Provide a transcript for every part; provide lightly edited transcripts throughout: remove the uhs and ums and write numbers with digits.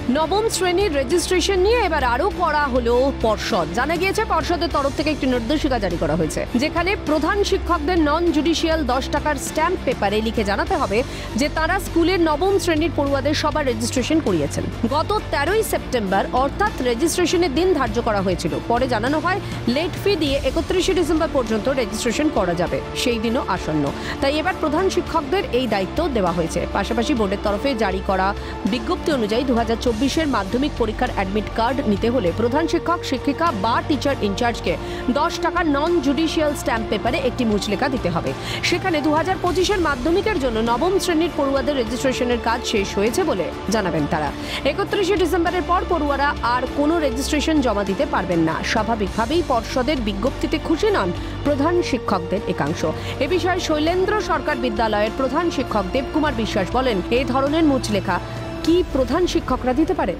নবম শ্রেণীর রেজিস্ট্রেশন নিয়ে এবার আরো করা হলো পর্ষদ। জানা গিয়েছে পর্ষদের তরফ থেকে একটি নির্দেশিকা জারি করা হয়েছে, যেখানে প্রধান শিক্ষকদের নন জুডিশিয়াল 10 টাকার স্ট্যাম্প পেপারে লিখে জানাতে হবে যে তারা স্কুলের নবম শ্রেণীর পড়ুয়াদের সবার রেজিস্ট্রেশন করিয়েছেন। গত 13ই সেপ্টেম্বর অর্থাৎ রেজিস্ট্রেশনের দিন ধার্য করা হয়েছিল। পরে জানানো হয় লেট ফি দিয়ে 31শে ডিসেম্বর পর্যন্ত রেজিস্ট্রেশন করা যাবে। সেই দিনও আসন্ন, তাই এবার প্রধান শিক্ষকদের এই দায়িত্ব দেওয়া হয়েছে। পাশাপাশি বোর্ডের তরফে জারি করা বিজ্ঞপ্তি অনুযায়ী 2024-এর মাধ্যমিক পরীক্ষার অ্যাডমিট কার্ড নিতে হলে প্রধান শিক্ষক শিক্ষিকা বা টিচার ইনচার্জকে 10 টাকার নন জুডিশিয়াল স্ট্যাম্প পেপারে একটি মুচলেখা দিতে হবে। সেখানে 2025-এর মাধ্যমিকের জন্য নবম শ্রেণীর পড়ুয়াদের রেজিস্ট্রেশনের কাজ শেষ হয়েছে বলে জানাবেন তারা। 31শে ডিসেম্বরের পর পড়ুয়ারা আর কোনো রেজিস্ট্রেশন জমা দিতে পারবেন না। স্বাভাবিকভাবেই পর্ষদের বিজ্ঞপ্তিতে খুশি নন প্রধান শিক্ষকদের একাংশ। এ বিষয়ে শৈলেন্দ্র সরকার বিদ্যালয়ের প্রধান শিক্ষক দেবকুমার বিশ্বাস বলেন, এই ধরনের মুচলেখা কি প্রধান শিক্ষকরা দিতে পারে?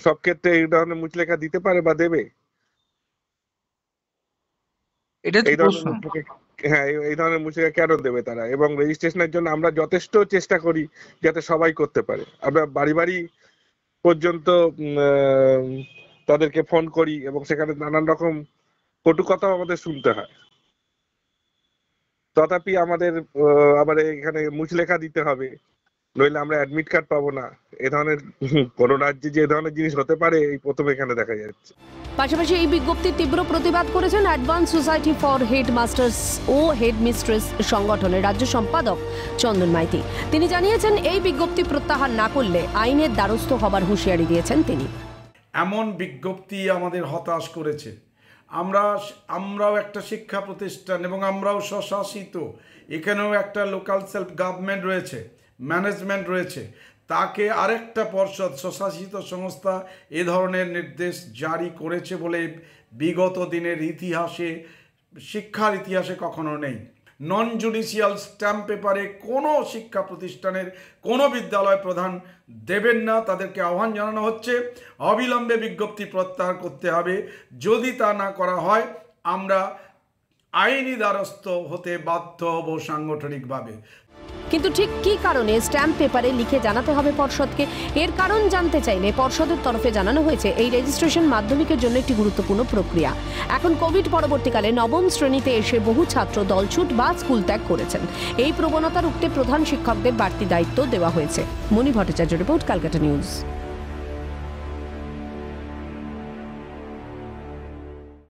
সব ক্ষেত্রে এই ধরনের মুচলেখা দিতে পারে বা দেবে? হ্যাঁ, এই ধরনের মুচলেখা কেন দেবে তারা? এবং রেজিস্ট্রেশনের জন্য আমরা যথেষ্ট চেষ্টা করি যাতে সবাই করতে পারে। আমরা বাড়ি বাড়ি পর্যন্ত তাদেরকে ফোন করি এবং সেখানে নানান রকম কটু কথা আমাদের শুনতে হয়। তথাপি আমাদের আবার এখানে মুচলেখা দিতে হবে, নইলে আমরা অ্যাডমিট কার্ড পাবো না। এ ধরনের কোন রাজ্যে যে ধরনের জিনিস হতে পারে এই প্রথম এখানে দেখা যাচ্ছে। পাশাপাশি এই বিজ্ঞপ্তির তীব্র প্রতিবাদ করেছেন advance society for head masters ও হেড মিস্ট্রেস সংগঠনের রাজ্য সম্পাদক চন্দন মাইতি। তিনি জানিয়েছেন, এই বিজ্ঞপ্তি প্রত্যাহার না করলে আইনের দ্বারস্থ হবার হুঁশিয়ারি দিয়েছেন তিনি। এমন বিজ্ঞপ্তি আমাদের হতাশ করেছে। আমরাও একটা শিক্ষা প্রতিষ্ঠান এবং আমরাও স্বশাসিত। এখানেও একটা লোকাল সেলফ গভর্নমেন্ট রয়েছে, ম্যানেজমেন্ট রয়েছে। তাকে আরেকটা পর্ষদ স্বশাসিত সংস্থা এ ধরনের নির্দেশ জারি করেছে বলে বিগত দিনের ইতিহাসে, শিক্ষার ইতিহাসে কখনো নেই। নন জুডিশিয়াল স্ট্যাম্প পেপারে কোনো শিক্ষা প্রতিষ্ঠানের কোনো বিদ্যালয় প্রধান দেবেন না। তাদেরকে আহ্বান জানানো হচ্ছে অবিলম্বে বিজ্ঞপ্তি প্রত্যাহার করতে হবে। যদি তা না করা হয় আমরা আইনি দ্বারস্থ হতে বাধ্য হব সাংগঠনিকভাবে। কিন্তু ঠিক কী কারণে স্ট্যাম্প পেপারে লিখে জানাতে হবে পর্ষদকে? এর কারণ জানতে চাইলে পর্ষদের তরফে জানানো হয়েছে, এই রেজিস্ট্রেশন মাধ্যমিকের জন্য একটি গুরুত্বপূর্ণ প্রক্রিয়া। এখন কোভিড পরবর্তীকালে নবম শ্রেণীতে এসে বহু ছাত্র দলছুট বা স্কুল ত্যাগ করেছেন। এই প্রবণতা রুখতে প্রধান শিক্ষকদের বাড়তি দায়িত্ব দেওয়া হয়েছে। মণি ভট্টাচার্য রিপোর্ট, ক্যালকাটা নিউজ।